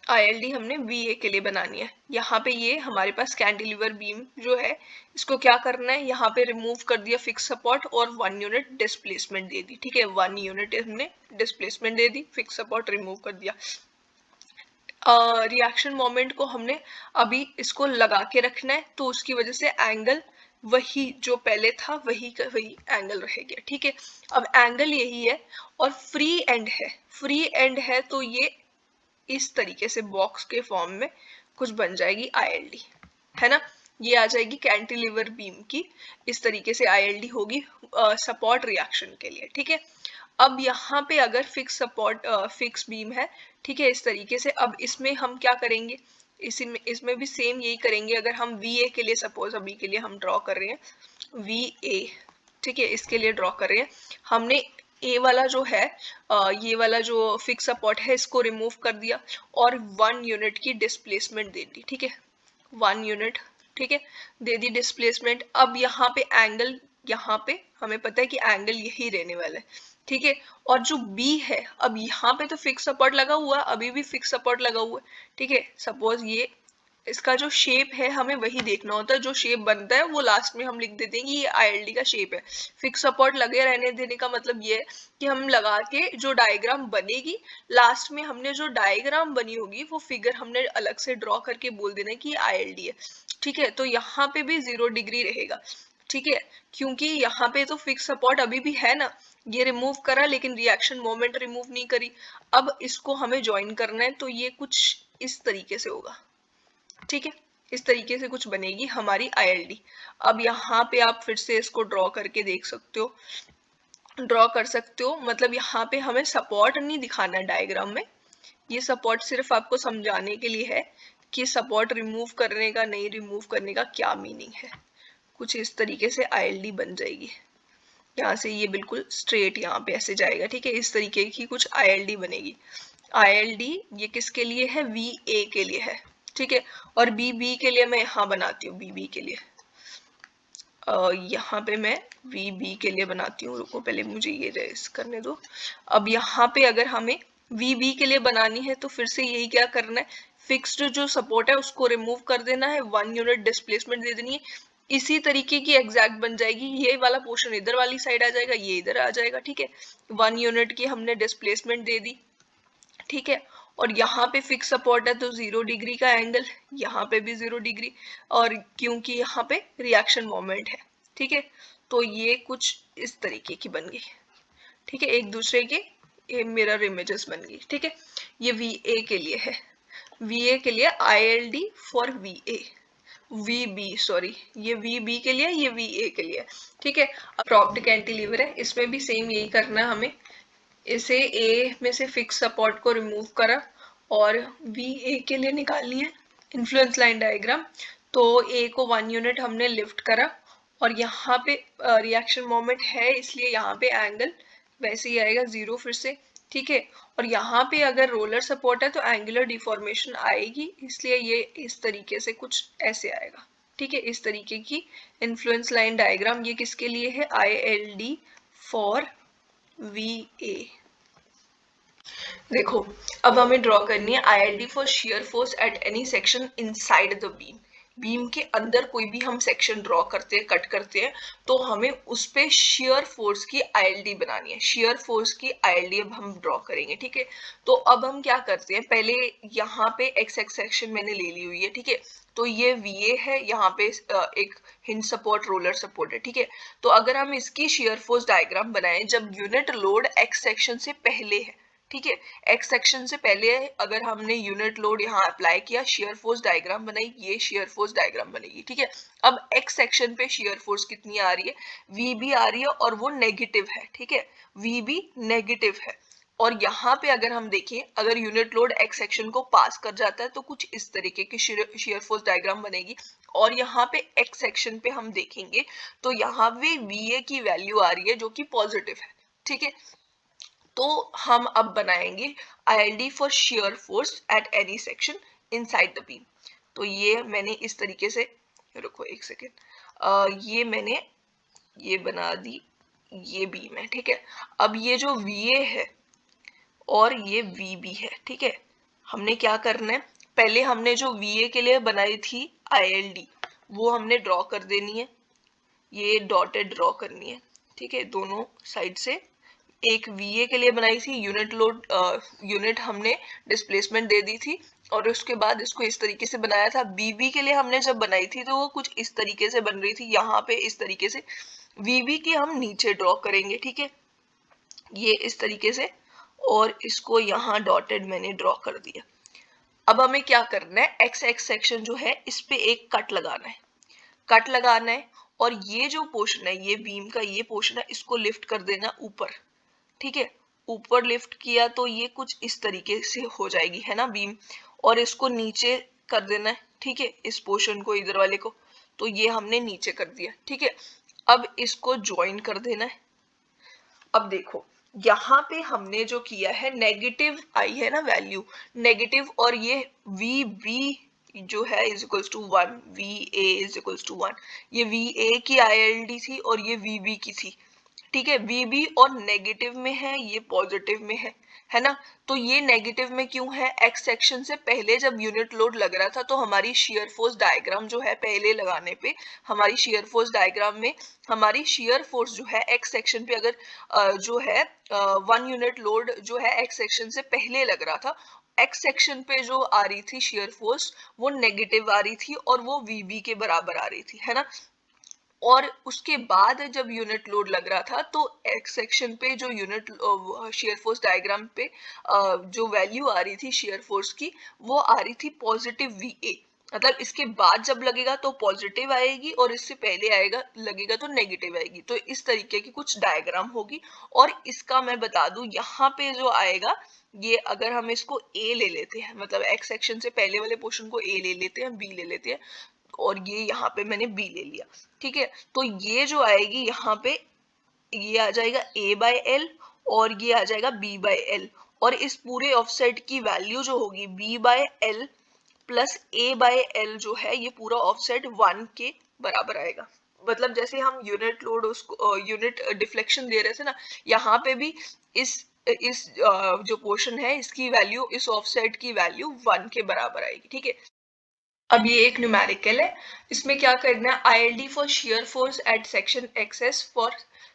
आईएलडी हमने वीए के लिए बनानी है। यहाँ पे ये हमारे पास कैंटिलीवर बीम जो है इसको क्या करना है, यहाँ पे रिमूव कर दिया फिक्स सपोर्ट और 1 यूनिट डिस्प्लेसमेंट दे दी। ठीक है, 1 यूनिट हमने डिस्प्लेसमेंट दे दी, फिक्स सपोर्ट रिमूव कर दिया। रिएक्शन मोमेंट को हमने अभी इसको लगा के रखना है, तो उसकी वजह से एंगल वही जो पहले था वही का वही एंगल रहेगा। ठीक है, अब एंगल यही है और फ्री एंड है, फ्री एंड है तो ये इस तरीके से बॉक्स के फॉर्म में कुछ बन जाएगी आईएलडी, है ना। ये आ जाएगी कैंटिलीवर बीम की, इस तरीके से आईएलडी होगी सपोर्ट रिएक्शन के लिए। ठीक है, अब यहाँ पे अगर फिक्स सपोर्ट फिक्स बीम है, ठीक है, इस तरीके से, अब इसमें हम क्या करेंगे, इसमें भी सेम यही करेंगे। अगर हम वी ए के लिए सपोज अभी के लिए हम ड्रॉ कर रहे हैं वी ए, ठीक है, इसके लिए ड्रॉ कर रहे हैं हमने, ए वाला जो है ये वाला जो फिक्स सपोर्ट है इसको रिमूव कर दिया और 1 यूनिट की डिस्प्लेसमेंट दे दी। ठीक है, 1 यूनिट, ठीक है, दे दी डिस्प्लेसमेंट। अब यहाँ पे एंगल, यहाँ पे हमें पता है कि एंगल यही रहने वाला है। ठीक है, और जो बी है, अब यहाँ पे तो फिक्स सपोर्ट लगा हुआ है, अभी भी फिक्स सपोर्ट लगा हुआ है। ठीक है, सपोज ये इसका जो शेप है हमें वही देखना होता है, जो शेप बनता है वो लास्ट में हम लिख देते हैं कि ये आईएलडी का शेप है। फिक्स सपोर्ट लगे रहने देने का मतलब ये है कि हम लगा के जो डायग्राम बनेगी, लास्ट में हमने जो डायग्राम बनी होगी वो फिगर हमने अलग से ड्रॉ करके बोल देना कि ये आईएलडी है। ठीक है, तो यहाँ पे भी 0 डिग्री रहेगा। ठीक है, क्योंकि यहाँ पे तो फिक्स सपोर्ट अभी भी है ना, ये रिमूव करा लेकिन रिएक्शन मोमेंट रिमूव नहीं करी। अब इसको हमें ज्वाइन करना है, तो ये कुछ इस तरीके से होगा। ठीक है, इस तरीके से कुछ बनेगी हमारी आईएलडी। अब यहाँ पे आप फिर से इसको ड्रॉ करके देख सकते हो, ड्रॉ कर सकते हो। मतलब यहाँ पे हमें सपोर्ट नहीं दिखाना है डायग्राम में, ये सपोर्ट सिर्फ आपको समझाने के लिए है कि सपोर्ट रिमूव करने का, नहीं रिमूव करने का क्या मीनिंग है। कुछ इस तरीके से आईएलडी बन जाएगी। यहाँ से ये बिल्कुल स्ट्रेट यहाँ पे ऐसे जाएगा। ठीक है, इस तरीके की कुछ आईएलडी बनेगी। आईएलडी ये किसके लिए है? वी ए के लिए है। ठीक है, और बी बी के लिए मैं यहाँ बनाती हूँ, बी बी के लिए यहाँ पे मैं वी बी के लिए बनाती हूँ। रुको पहले मुझे ये रेस करने दो। अब यहाँ पे अगर हमें वी बी के लिए बनानी है तो फिर से यही क्या करना है, फिक्स्ड जो सपोर्ट है उसको रिमूव कर देना है, 1 यूनिट डिस्प्लेसमेंट दे देनी है। इसी तरीके की एग्जैक्ट बन जाएगी। ये वाला पोर्शन इधर वाली साइड आ जाएगा, ये इधर आ जाएगा। ठीक है, 1 यूनिट की हमने डिस्प्लेसमेंट दे दी। ठीक है, और यहाँ पे फिक्स सपोर्ट है तो 0 डिग्री का एंगल, यहाँ पे भी 0 डिग्री, और क्योंकि यहाँ पे रिएक्शन मोमेंट है। ठीक है, तो ये कुछ इस तरीके की बन गई। ठीक है, एक दूसरे के ये मिरर इमेजेस बन गई। ठीक है, ये वी ए के लिए है, वी ए के लिए ILD for V A, V B sorry, ये वी बी के लिए, ये वी ए के लिए। ठीक है, प्रॉप्ड कैंटिलीवर है, इसमें भी सेम यही करना है हमें। इसे ए में से फिक्स सपोर्ट को रिमूव करा और वी ए के लिए निकालनी है इन्फ्लुएंस लाइन डायग्राम। तो ए को 1 यूनिट हमने लिफ्ट करा और यहाँ पे रिएक्शन मोमेंट है इसलिए यहाँ पे एंगल वैसे ही आएगा 0 फिर से। ठीक है, और यहाँ पे अगर रोलर सपोर्ट है तो एंगुलर डिफॉर्मेशन आएगी, इसलिए ये इस तरीके से कुछ ऐसे आएगा। ठीक है, इस तरीके की इन्फ्लुएंस लाइन डायग्राम ये किसके लिए है? आईएलडी फॉर वी ए। देखो, अब हमें ड्रॉ करनी है ILD for shear force at any section inside the beam. Beam के अंदर कोई भी हम सेक्शन ड्रॉ करते हैं, कट करते हैं, तो हमें उस पे शियर फोर्स की आईएलडी बनानी है। शियर फोर्स की आईएलडी अब हम ड्रॉ करेंगे। ठीक है, तो अब हम क्या करते हैं, पहले यहाँ पे एक्स एक्स सेक्शन मैंने ले ली हुई है। ठीक है, तो ये वीए है, यहाँ पे एक हिंज सपोर्ट, रोलर सपोर्ट है। ठीक है, तो अगर हम इसकी शियर फोर्स डायग्राम बनाएं जब यूनिट लोड एक्स सेक्शन से पहले है, ठीक है, एक्स सेक्शन से पहले अगर हमने यूनिट लोड यहाँ अप्लाई किया, शेयर फोर्स डायग्राम बनाई, ये शेयर फोर्स डायग्राम बनेगी। ठीक है, अब एक्स सेक्शन पे शेयर फोर्स कितनी आ रही है? वी बी आ रही है और वो नेगेटिव है। ठीक है, वी बी नेगेटिव है। और यहाँ पे अगर हम देखें, अगर यूनिट लोड एक्स सेक्शन को पास कर जाता है तो कुछ इस तरीके की शेयर फोर्स डायग्राम बनेगी। और यहाँ पे एक्स सेक्शन पे हम देखेंगे तो यहाँ पे वी ए की वैल्यू आ रही है जो कि पॉजिटिव है। ठीक है, तो हम अब बनाएंगे ILD for shear force at any section inside the beam. तो ये मैंने इस तरीके से, रुको एक सेकेंड, ये मैंने ये बना दी, ये बीम है। ठीक है, अब ये जो वीए है और ये वीबी है। ठीक है, हमने क्या करना है, पहले हमने जो वीए के लिए बनाई थी आईएलडी वो हमने ड्रॉ कर देनी है, ये डॉटेड ड्रॉ करनी है। ठीक है, दोनों साइड से। एक वीए के लिए बनाई थी, यूनिट लोड यूनिट हमने डिस्प्लेसमेंट दे दी थी और उसके बाद इसको इस तरीके से बनाया था। बीबी के लिए हमने जब बनाई थी तो वो कुछ इस तरीके से बन रही थी, यहाँ पे इस तरीके से। वीबी की हम नीचे ड्रॉ करेंगे। ठीक है, ये इस तरीके से, और इसको यहाँ डॉटेड मैंने ड्रॉ कर दिया। अब हमें क्या करना है, एक्स एक्स सेक्शन जो है इस पे एक कट लगाना है, कट लगाना है, और ये जो पोर्शन है, ये बीम का ये पोर्शन है, इसको लिफ्ट कर देना ऊपर। ठीक है, ऊपर लिफ्ट किया तो ये कुछ इस तरीके से हो जाएगी, है ना बीम, और इसको नीचे कर देना है। ठीक है, इस पोर्शन को, इधर वाले को, तो ये हमने नीचे कर दिया। ठीक है, अब इसको ज्वाइन कर देना है। अब देखो, यहाँ पे हमने जो किया है, नेगेटिव आई है ना वैल्यू, नेगेटिव, और ये वी बी जो है is equals to 1, V A is equals to 1। ये वी ए की आईएलडी थी और ये वी बी की थी। ठीक है, वीबी और नेगेटिव में है, ये पॉजिटिव में है ना। तो ये नेगेटिव में क्यों है, एक्स सेक्शन से पहले जब यूनिट लोड लग रहा था तो हमारी शियर फोर्स डायग्राम जो है पहले लगाने पे, हमारी शियर फोर्स डायग्राम में हमारी शियर फोर्स जो है एक्स सेक्शन पे अगर जो है 1 यूनिट लोड जो है एक्स सेक्शन से पहले लग रहा था, एक्स सेक्शन पे जो आ रही थी शियर फोर्स वो नेगेटिव आ रही थी और वो वीबी के बराबर आ रही थी, है ना। और उसके बाद जब यूनिट लोड लग रहा था तो एक्स सेक्शन पे जो यूनिट शेयर फोर्स डायग्राम पे जो वैल्यू आ रही थी शेयर फोर्स की वो आ रही थी पॉजिटिव वी, मतलब इसके बाद जब लगेगा तो पॉजिटिव आएगी और इससे पहले आएगा लगेगा तो नेगेटिव आएगी। तो इस तरीके की कुछ डायग्राम होगी। और इसका मैं बता दूं यहाँ पे जो आएगा, ये अगर हम इसको ए ले लेते हैं, मतलब एक्स सेक्शन से पहले वाले पोर्शन को ए ले लेते हैं, बी ले लेते हैं, और ये यहाँ पे मैंने बी ले लिया, ठीक है। तो ये जो आएगी यहाँ पे, ये आ जाएगा a बाय एल और ये आ जाएगा b बाय एल, और इस पूरे ऑफसेट की वैल्यू जो होगी b by L plus a by L जो है ये पूरा ऑफसेट 1 के बराबर आएगा। मतलब जैसे हम यूनिट लोड उसको यूनिट डिफ्लेक्शन दे रहे थे ना, यहाँ पे भी इस जो पोर्शन है इसकी वैल्यू, इस ऑफसेट की वैल्यू 1 के बराबर आएगी, ठीक है। अब ये एक न्यूमेरिकल है, इसमें क्या करना है, ILD for shear force at section access for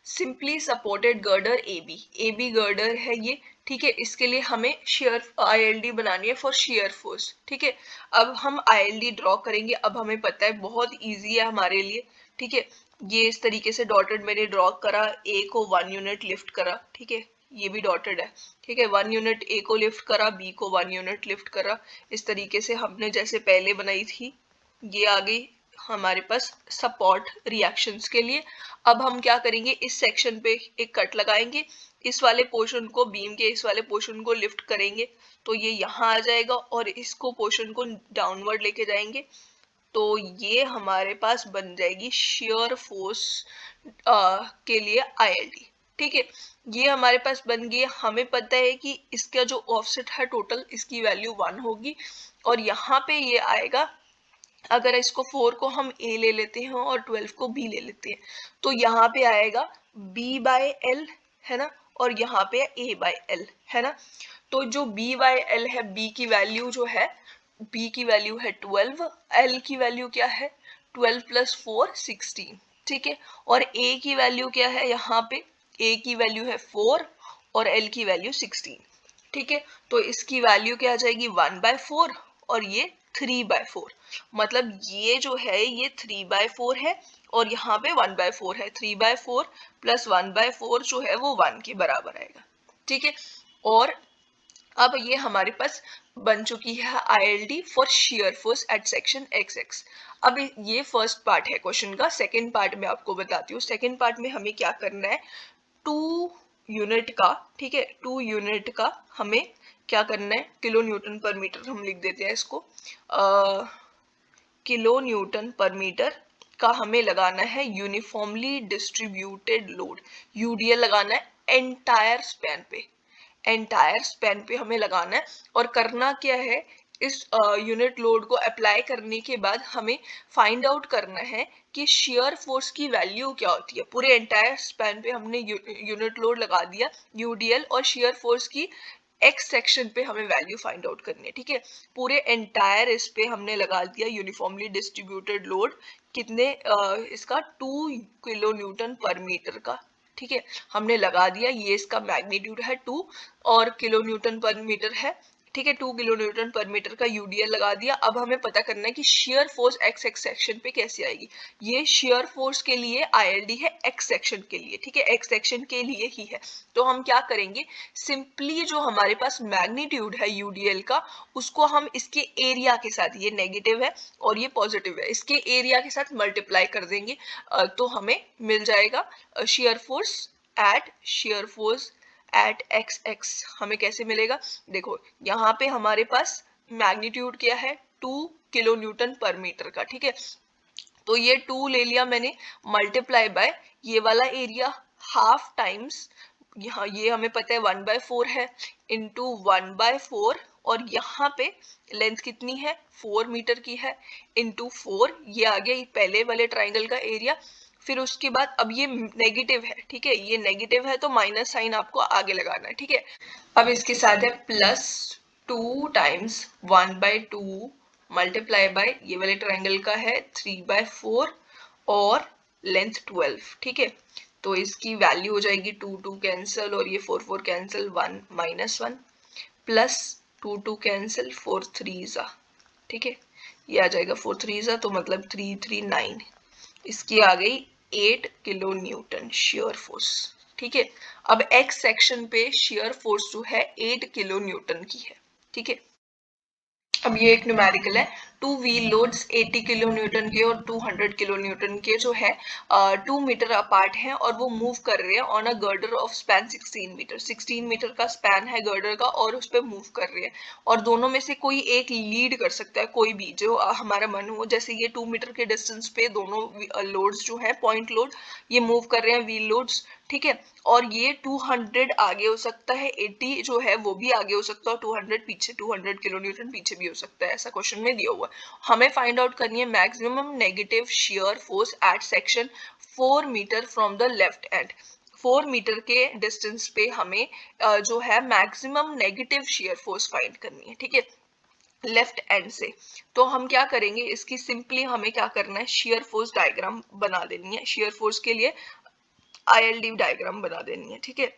simply supported girder AB girder है ये, ठीक है। इसके लिए हमें shear ILD बनानी है फॉर shear फोर्स, ठीक है। अब हम ILD ड्रॉ करेंगे, अब हमें पता है बहुत इजी है हमारे लिए, ठीक है। ये इस तरीके से डॉटेड मैंने ड्रॉ करा, A को 1 यूनिट लिफ्ट करा, ठीक है, ये भी डॉटेड है, ठीक है। 1 यूनिट A को लिफ्ट करा, B को 1 यूनिट लिफ्ट करा, इस तरीके से हमने जैसे पहले बनाई थी। ये आ गई हमारे पास सपोर्ट रिएक्शंस के लिए। अब हम क्या करेंगे, इस सेक्शन पे एक कट लगाएंगे, इस वाले पोर्शन को, बीम के इस वाले पोर्शन को लिफ्ट करेंगे तो ये यहाँ आ जाएगा, और इसको पोर्शन को डाउनवर्ड लेके जाएंगे तो ये हमारे पास बन जाएगी शियर फोर्स के लिए ILD, ठीक है। ये हमारे पास बन गई। हमें पता है कि इसका जो ऑफसेट है टोटल, इसकी वैल्यू 1 होगी, और यहाँ पे ये आएगा, अगर इसको 4 को हम A ले लेते हैं और 12 को B ले लेते हैं तो यहाँ पे आएगा B बाय एल, है ना, और यहाँ पे A बाय एल, है ना। तो जो B बाय एल है, B की वैल्यू जो है, B की वैल्यू है 12, L की वैल्यू क्या है 12 प्लस 4 16, ठीक है। और A की वैल्यू क्या है, यहाँ पे A की वैल्यू है 4 और L की वैल्यू 16, ठीक है। तो इसकी वैल्यू क्या आ जाएगी 1/4 और ये 3/4, मतलब ये जो है ये 3/4 है और यहाँ पे 1/4 है। 3/4 प्लस 1/4 जो है वो 1 के बराबर आएगा, ठीक है। और अब ये हमारे पास बन चुकी है ILD for shear force at section XX। अब ये फर्स्ट पार्ट है क्वेश्चन का। सेकंड पार्ट में आपको बताती हूँ, सेकंड पार्ट में हमें क्या करना है, 2 यूनिट का, ठीक है, 2 यूनिट का हमें क्या करना है, किलो न्यूटन पर मीटर हम लिख देते हैं इसको, किलो न्यूटन पर मीटर का हमें लगाना है यूनिफॉर्मली डिस्ट्रीब्यूटेड लोड, UDL लगाना है एंटायर स्पैन पे, एंटायर स्पैन पे हमें लगाना है। और करना क्या है, इस यूनिट लोड को अप्लाई करने के बाद हमें फाइंड आउट करना है कि शियर फोर्स की वैल्यू क्या होती है। पूरे एंटायर स्पैन पे हमने यूनिट लोड लगा दिया UDL, और शियर फोर्स की एक्स सेक्शन पे हमें वैल्यू फाइंड आउट करनी है, ठीक है। पूरे एंटायर इस पे हमने लगा दिया यूनिफॉर्मली डिस्ट्रीब्यूटेड लोड, कितने इसका 2 किलो न्यूटन पर मीटर का, ठीक है, हमने लगा दिया। ये इसका मैग्नीट्यूड है 2 और किलो न्यूटन पर मीटर है, ठीक है, 2 किलो न्यूटन पर मीटर का UDL लगा दिया। अब हमें पता करना है कि shear force x x section पे कैसे आएगी। ये शियर फोर्स के लिए ILD है एक्स सेक्शन के लिए, ठीक है, एक्स सेक्शन के लिए ही है। तो हम क्या करेंगे, सिंपली जो हमारे पास मैग्नीट्यूड है UDL का, उसको हम इसके एरिया के साथ, ये नेगेटिव है और ये पॉजिटिव है, इसके एरिया के साथ मल्टीप्लाई कर देंगे तो हमें मिल जाएगा शियर फोर्स एट XX। हमें कैसे मिलेगा, देखो यहाँ पे हमारे पास मैग्नीट्यूड क्या है 2 किलो न्यूटन पर मीटर का, ठीक है। तो ये 2 ले लिया मैंने, मल्टीप्लाई बाय ये वाला एरिया हाफ टाइम्स, यहाँ ये हमें पता है 1/4 है, इंटू 1/4, और यहाँ पे लेंथ कितनी है 4 मीटर की है, इंटू 4, ये आ गया पहले वाले ट्राइंगल का एरिया, फिर उसके बाद अब ये नेगेटिव है, ठीक है, ये नेगेटिव है तो माइनस साइन आपको आगे लगाना है, ठीक है। अब इसके साथ है +2 टाइम्स 1/2 मल्टीप्लाई बाय ये वाले ट्रायंगल का है 3/4 और लेंथ 12, ठीक है। तो इसकी वैल्यू हो जाएगी 2 2 कैंसिल और ये 4 4 कैंसिल 1 -1 प्लस 2 2 कैंसिल 4 3 ज़ा, ठीक है, ये आ जाएगा 4 3 ज़ा तो मतलब 3 3 9, इसकी आ गई 8 किलो न्यूटन शियर फोर्स, ठीक है। अब एक्स सेक्शन पे शियर फोर्स जो है 8 किलो न्यूटन की है, ठीक है। अब ये एक न्यूमेरिकल है, 2 व्हील लोड्स 80 किलो न्यूटन के और 200 किलो न्यूटन के जो है 2 मीटर अपार्ट हैं और वो मूव कर रहे हैं on a girder of span 16 metre, 16 metre का स्पैन है गर्डर का और उस पर मूव कर रहे हैं। और दोनों में से कोई एक लीड कर सकता है, कोई भी जो हमारा मन हो, जैसे ये 2 मीटर के डिस्टेंस पे दोनों लोड्स जो है पॉइंट लोड ये मूव कर रहे हैं व्हील लोड्स, ठीक है। और ये 200 आगे हो सकता है, 80 जो है वो भी आगे हो सकता है और 200 पीछे, 200 किलो न्यूटन पीछे भी हो सकता है, ऐसा क्वेश्चन में दिया हुआ है। हमें फाइंड आउट करनी है maximum negative shear force at section 4 metre from the left end. 4 metre के डिस्टेंस पे हमें जो है maximum negative shear force find करनी है, ठीक है, लेफ्ट एंड से। तो हम क्या करेंगे, इसकी सिंपली हमें क्या करना है, शियर फोर्स डायग्राम बना देनी है। शियर फोर्स के लिए ILD डायग्राम बना देनी है, ठीक है,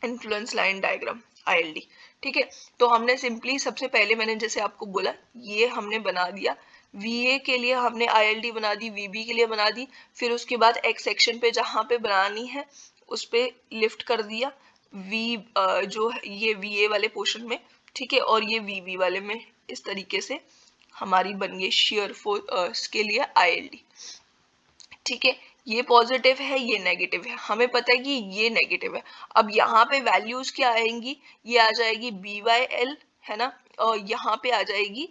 इन्फ्लुएंस लाइन डायग्राम ILD, ठीक है। तो हमने सिंपली सबसे पहले मैंने जैसे आपको बोला ये हमने बना दिया, VA के लिए हमने ILD बना दी, VB के लिए बना दी, फिर उसके बाद एक्स सेक्शन पे जहां पे बनानी है उस पे लिफ्ट कर दिया V जो ये VA वाले पोर्शन में, ठीक है, और ये VB वाले में, इस तरीके से हमारी बन गई शियर फोर्स के लिए ILD, ठीक है। ये पॉजिटिव है, ये नेगेटिव है, हमें पता है कि ये नेगेटिव है। अब यहाँ पे वैल्यूज क्या आएंगी, ये आ जाएगी B/L, है ना, और यहाँ पे आ जाएगी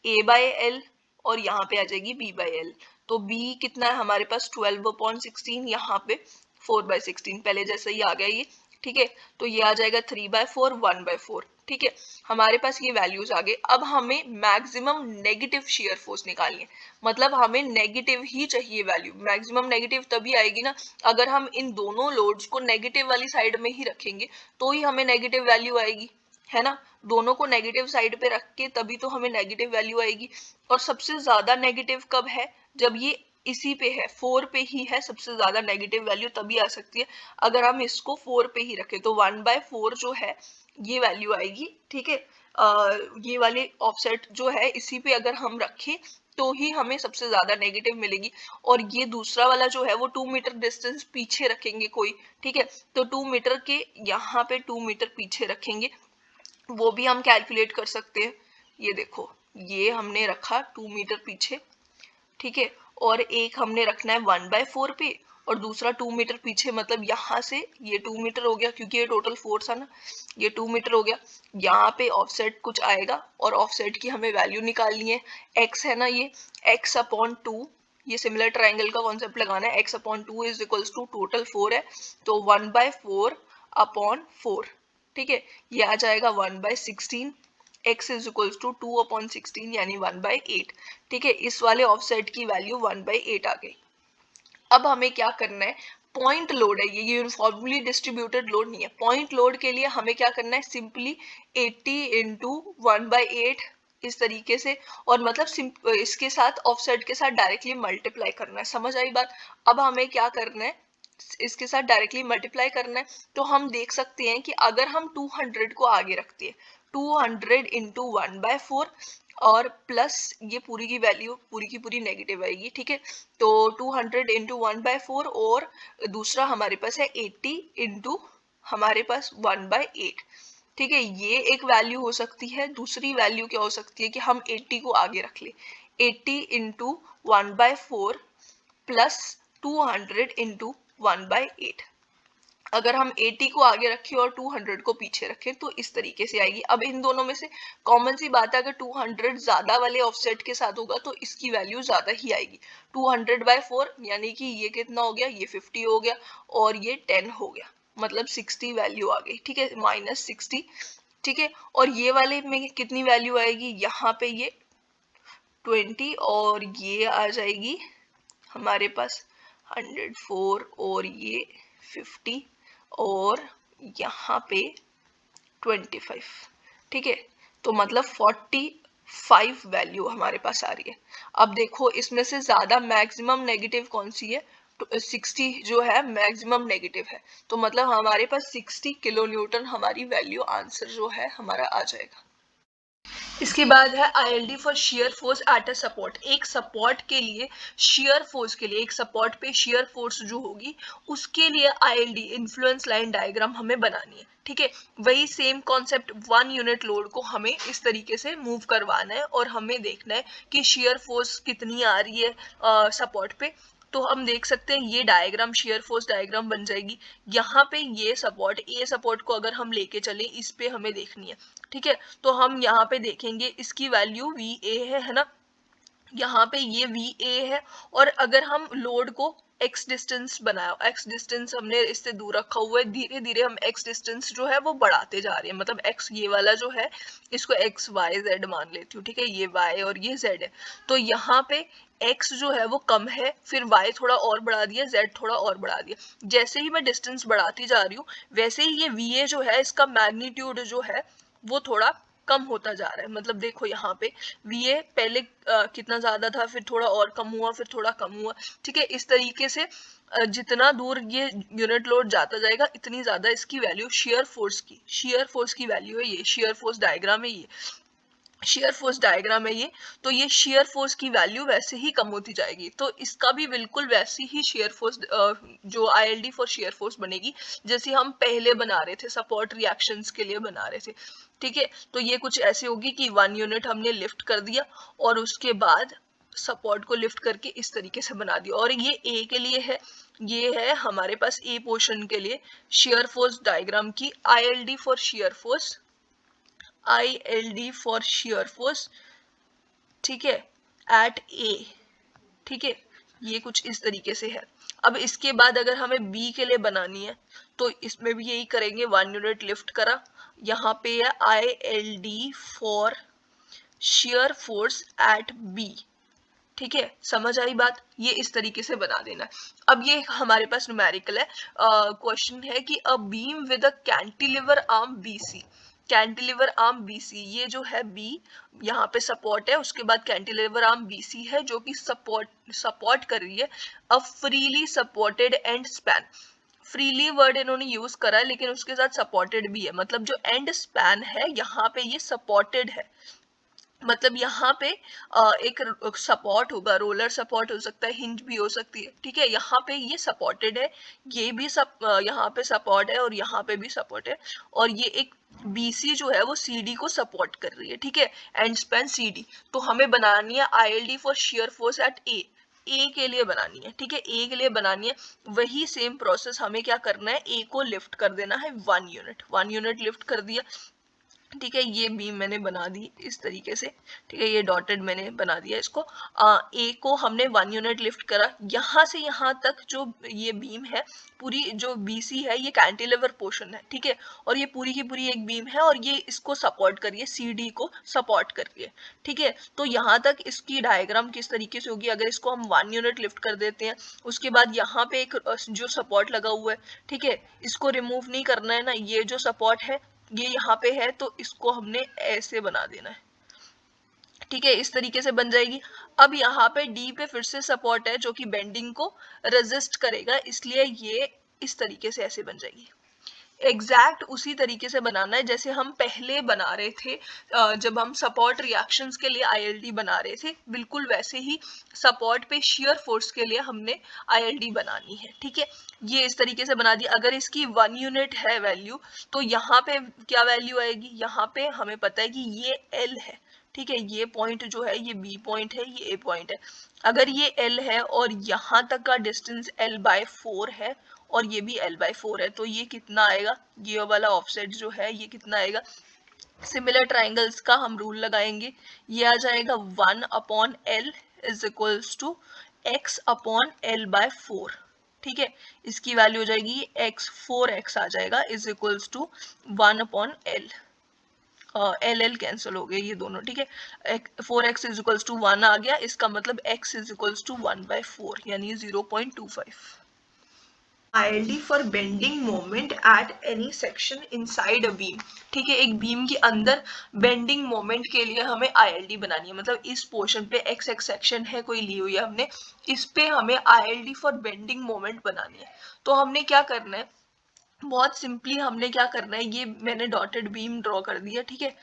A/L और यहाँ पे आ जाएगी B/L। तो B कितना है हमारे पास 12/16, यहाँ पे 4/16, पहले जैसा ही आ गया ये, ठीक है। तो ये आ जाएगा 3/4 1/4, ठीक है। हमारे पास ये वैल्यूज आ गए। अब हमें मैक्सिमम नेगेटिव शियर फोर्स निकालनी है, मतलब हमें नेगेटिव ही चाहिए वैल्यू। मैक्सिमम नेगेटिव तभी आएगी ना अगर हम इन दोनों लोड्स को नेगेटिव वाली साइड में ही रखेंगे, तो ही हमें नेगेटिव वैल्यू आएगी, है ना। दोनों को नेगेटिव साइड पे रख के तभी तो हमें नेगेटिव वैल्यू आएगी। और सबसे ज्यादा नेगेटिव कब है, जब ये इसी पे है, 4 पे ही है, सबसे ज्यादा नेगेटिव वैल्यू तभी आ सकती है अगर हम इसको 4 पे ही रखें। तो 1/4 जो है ये वैल्यू आएगी, ठीक है। ये वाले ऑफसेट जो है इसी पे अगर हम रखें तो ही हमें सबसे ज्यादा नेगेटिव मिलेगी। और ये दूसरा वाला जो है वो 2 मीटर डिस्टेंस पीछे रखेंगे कोई, ठीक है, तो 2 मीटर के यहाँ पे 2 मीटर पीछे रखेंगे, वो भी हम कैलकुलेट कर सकते हैं। ये देखो, ये हमने रखा 2 मीटर पीछे, ठीक है, और एक हमने रखना है 1/4 पे और दूसरा 2 मीटर पीछे, मतलब यहाँ से ये 2 मीटर हो गया क्योंकि ये टोटल फोर्स है ना, ये 2 मीटर हो गया। यहाँ पे ऑफसेट कुछ आएगा और ऑफसेट की हमें वैल्यू निकालनी है, x है ना, ये x/2, ये सिमिलर ट्राइंगल का कॉन्सेप्ट लगाना है, x/2 is equals to total 4 है तो 1/4/4, ठीक है, ये आ जाएगा 1/16, x इज इक्वल्स टू 2/16 यानी 1/8, ठीक है। इस वाले ऑफसेट की वैल्यू 1/8 आ गई। अब हमें क्या करना है, पॉइंट लोड है ये यूनिफॉर्मली डिस्ट्रीब्यूटेड लोड नहीं है। पॉइंट लोड के लिए हमें क्या करना है, सिंपली 80 इंटू 1/8 इस तरीके से, और मतलब इसके साथ ऑफसेट के साथ डायरेक्टली मल्टीप्लाई करना है, समझ आई बात। अब हमें क्या करना है, इसके साथ डायरेक्टली मल्टीप्लाई करना है। तो हम देख सकते हैं कि अगर हम 200 को आगे रखते हैं, 200 इंटू 1/4 और प्लस ये पूरी की वैल्यू पूरी की पूरी नेगेटिव आएगी, ठीक है। तो 200 इंटू 1/4 और दूसरा हमारे पास है 80 इंटू हमारे पास 1/8, ठीक है। ये एक वैल्यू हो सकती है। दूसरी वैल्यू क्या हो सकती है कि हम 80 को आगे रख ले, 80 इंटू 1/4 प्लस 200 इंटू 1/8। अगर हम 80 को आगे रखें और 200 को पीछे रखें तो इस तरीके से आएगी। अब इन दोनों में से कॉमन सी बात है, अगर 200 ज्यादा वाले ऑफसेट के साथ होगा तो इसकी वैल्यू ज्यादा ही आएगी। 200/4 यानी कि ये कितना हो गया, ये 50 हो गया और ये 10 हो गया, मतलब 60 वैल्यू आ गई, ठीक है, -60, ठीक है। और ये वाले में कितनी वैल्यू आएगी, यहाँ पे ये 20 और ये आ जाएगी हमारे पास 104 और ये 50 और यहाँ पे 25, ठीक है। तो मतलब 45 वैल्यू हमारे पास आ रही है। अब देखो इसमें से ज्यादा मैक्सिमम नेगेटिव कौन सी है, तो 60 जो है मैक्सिमम नेगेटिव है, तो मतलब हमारे पास 60 किलो न्यूटन हमारी वैल्यू आंसर जो है हमारा आ जाएगा। इसके बाद है ILD for shear force at a support. एक सपोर्ट के लिए, शेयर फोर्स के लिए, एक सपोर्ट पे शेयर फोर्स जो होगी उसके लिए ILD इन्फ्लुएंस लाइन डायग्राम हमें बनानी है, ठीक है। वही सेम कॉन्सेप्ट, 1 यूनिट लोड को हमें इस तरीके से मूव करवाना है और हमें देखना है कि शेयर फोर्स कितनी आ रही है सपोर्ट पे। तो हम देख सकते हैं ये डायग्राम शेयर फोर्स डायग्राम बन जाएगी। यहाँ पे ये सपोर्ट, ए सपोर्ट को अगर हम लेके चले, इस पे हमें देखनी है, ठीक है। तो हम यहाँ पे देखेंगे इसकी वैल्यू VA है ना, यहाँ पे ये VA है। और अगर हम लोड को x डिस्टेंस बनाया, x डिस्टेंस हमने इससे दूर रखा हुआ है, धीरे धीरे हम x डिस्टेंस जो है वो बढ़ाते जा रहे हैं, मतलब x ये वाला जो है इसको x y z मान लेती हूँ, ठीक है, ये y और ये z है। तो यहाँ पे x जो है वो कम है, फिर y थोड़ा और बढ़ा दिया, z थोड़ा और बढ़ा दिया। जैसे ही मैं डिस्टेंस बढ़ाती जा रही हूँ वैसे ही ये VA जो है इसका मैग्नीट्यूड जो है वो थोड़ा कम होता जा रहा है। मतलब देखो यहाँ पे VA पहले कितना ज्यादा था, फिर थोड़ा और कम हुआ, फिर थोड़ा कम हुआ, ठीक है। इस तरीके से जितना दूर ये यूनिट लोड जाता जाएगा इतनी ज्यादा इसकी वैल्यू शेयर फोर्स की वैल्यू है। ये शेयर फोर्स डायग्राम है, ये शेयर फोर्स डायग्राम है ये। तो ये शेयर फोर्स की वैल्यू वैसे ही कम होती जाएगी, तो इसका भी बिल्कुल वैसी ही शेयर फोर्स जो ILD फॉर शेयर फोर्स बनेगी जैसे हम पहले बना रहे थे, सपोर्ट रिएक्शंस के लिए बना रहे थे, ठीक है। तो ये कुछ ऐसे होगी कि 1 यूनिट हमने लिफ्ट कर दिया और उसके बाद सपोर्ट को लिफ्ट करके इस तरीके से बना दिया। और ये ए के लिए है, ये है हमारे पास ए पोर्शन के लिए शेयर फोर्स डायग्राम की ILD for shear force, ILD for shear force, ठीक है, एट A, ठीक है। ये कुछ इस तरीके से है। अब इसके बाद अगर हमें B के लिए बनानी है तो इसमें भी यही करेंगे, 1 यूनिट लिफ्ट करा, यहाँ पे है ILD for shear force at B, ठीक है। समझ आई बात, ये इस तरीके से बना देना है। अब ये हमारे पास न्यूमेरिकल है, क्वेश्चन है कि a beam with a cantilever arm BC, cantilever arm BC, ये जो है B यहाँ पे सपोर्ट है, उसके बाद कैंटिलीवर आर्म BC है जो कि सपोर्ट कर रही है a freely supported and span. Freely word इन्होंने यूज करा है लेकिन उसके साथ सपोर्टेड भी है, मतलब जो एंड स्पैन है यहाँ पे ये सपोर्टेड है। मतलब यहाँ पे एक सपोर्ट होगा, रोलर सपोर्ट हो सकता है, हिंज भी हो सकती है, ठीक है। यहाँ पे ये सपोर्टेड है, ये भी यहाँ पे सपोर्ट है और यहाँ पे भी सपोर्ट है। और ये एक BC जो है वो CD को सपोर्ट कर रही है, ठीक है, एंड स्पैन CD। तो हमें बनानी है ILD for shear force at A के लिए बनानी है, ठीक है, A के लिए बनानी है। वही सेम प्रोसेस हमें क्या करना है, A को लिफ्ट कर देना है 1 यूनिट लिफ्ट कर दिया, ठीक है। ये बीम मैंने बना दी इस तरीके से, ठीक है, ये डॉटेड मैंने बना दिया इसको। ए को हमने 1 यूनिट लिफ्ट करा, यहाँ से यहाँ तक जो ये बीम है पूरी, जो BC है ये कैंटिलीवर पोर्शन है, ठीक है। और ये पूरी की पूरी एक बीम है और ये इसको सपोर्ट करिए, CD को सपोर्ट करिए, ठीक है। तो यहाँ तक इसकी डायग्राम किस तरीके से होगी, अगर इसको हम 1 यूनिट लिफ्ट कर देते हैं, उसके बाद यहाँ पे एक जो सपोर्ट लगा हुआ है, ठीक है, इसको रिमूव नहीं करना है ना, ये जो सपोर्ट है ये यहाँ पे है तो इसको हमने ऐसे बना देना है, ठीक है, इस तरीके से बन जाएगी। अब यहाँ पे D पे फिर से सपोर्ट है जो कि बेंडिंग को रेजिस्ट करेगा, इसलिए ये इस तरीके से ऐसे बन जाएगी। एग्जैक्ट उसी तरीके से बनाना है जैसे हम पहले बना रहे थे, जब हम सपोर्ट रिएक्शंस के लिए ILD बना रहे थे, बिल्कुल वैसे ही सपोर्ट पे शेयर फोर्स के लिए हमने ILD बनानी है, ठीक है। ये इस तरीके से बना दी। अगर इसकी 1 यूनिट है वैल्यू तो यहाँ पे क्या वैल्यू आएगी, यहाँ पे हमें पता है कि ये L है, ठीक है, ये पॉइंट जो है ये B पॉइंट है, ये A पॉइंट है। अगर ये L है और यहाँ तक का डिस्टेंस L/4 है और ये भी L/4 है तो ये कितना आएगा, ये वाला ऑफसेट जो है ये कितना आएगा। सिमिलर ट्राइंगल्स का हम रूल लगाएंगे, ये आ जाएगा 1/L is equals to x/L/4, ठीक है। इसकी वैल्यू हो जाएगी x, 4x आ जाएगा is equals to 1/L, L L cancel हो गए ये दोनों, ठीक है। 4x इज इक्वल्स टू 1 आ गया, इसका मतलब x इज इक्वल्स टू 1/4 यानी 0.25। ILD for bending moment at any section inside a beam, ठीक है। एक बीम के अंदर बेंडिंग मोमेंट के लिए हमें ILD बनानी है, मतलब इस पोर्शन पे x एक्स सेक्शन है कोई ली हुई है हमने, इस पे हमें ILD फॉर बेंडिंग मोमेंट बनानी है। तो हमने क्या करना है, बहुत सिंपली हमने क्या करना है, ये मैंने डॉटेड बीम ड्रॉ कर दिया, ठीक है।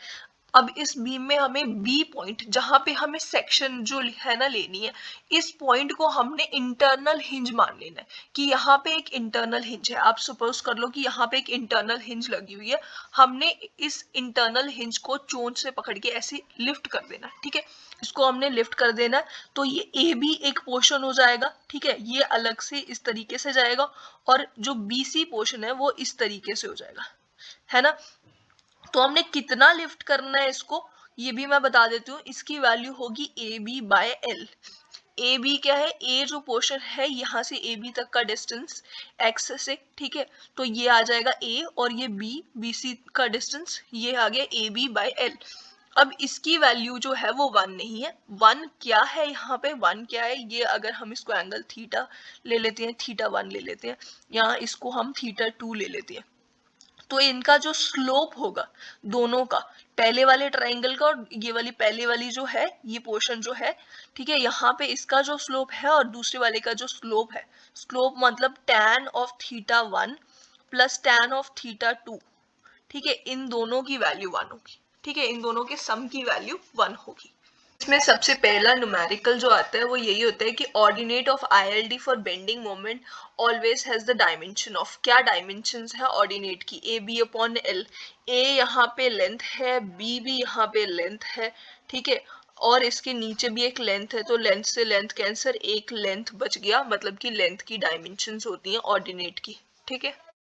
अब इस बीम में हमें बी पॉइंट, जहां पे हमें सेक्शन जो है ना लेनी है, इस पॉइंट को हमने इंटरनल हिंज मान लेना है कि यहाँ पे एक इंटरनल हिंज है। आप सपोज कर लो कि यहाँ पे एक इंटरनल हिंज लगी हुई है, हमने इस इंटरनल हिंज को चोंच से पकड़ के ऐसे लिफ्ट कर देना, ठीक है। इसको हमने लिफ्ट कर देना, तो ये ए बी एक पोर्शन हो जाएगा, ठीक है। ये अलग से इस तरीके से जाएगा, और जो बी सी पोर्शन है वो इस तरीके से हो जाएगा, है ना। तो हमने कितना लिफ्ट करना है इसको, ये भी मैं बता देती हूँ। इसकी वैल्यू होगी A B by L. A B क्या है, ए जो पोर्शन है यहाँ से ए बी तक का डिस्टेंस एक्स से, ठीक है। तो ये आ जाएगा ए, और ये बी, बी सी का डिस्टेंस ये आ गया ए बी बाय एल। अब इसकी वैल्यू जो है वो 1 नहीं है। 1 क्या है यहाँ पे, 1 क्या है, ये अगर हम इसको एंगल थीटा ले लेते हैं, थीटा 1 ले लेते हैं, यहाँ इसको हम थीटा 2 ले लेते हैं, तो इनका जो स्लोप होगा दोनों का, पहले वाले ट्राइंगल का और ये वाली पहले वाली जो है ये पोर्शन जो है, ठीक है, यहाँ पे इसका जो स्लोप है और दूसरे वाले का जो स्लोप है, स्लोप मतलब tan of theta 1 plus tan of theta 2, ठीक है, इन दोनों की वैल्यू 1 होगी, ठीक है, इन दोनों के सम की वैल्यू 1 होगी। इसमें सबसे पहला न्यूमेरिकल जो आता है वो यही होता है कि ordinate of ILD for bending moment always has the dimension of, क्या डायमेंशंस है ऑर्डिनेट की, ए बी अपॉन एल। ए यहाँ पे लेंथ है, बी भी यहाँ पे लेंथ है, ठीक है, और इसके नीचे भी एक लेंथ है, तो लेंथ से लेंथ कैंसर, एक लेंथ बच गया, मतलब कि लेंथ की डायमेंशंस होती हैं ऑर्डिनेट की, ठीक है।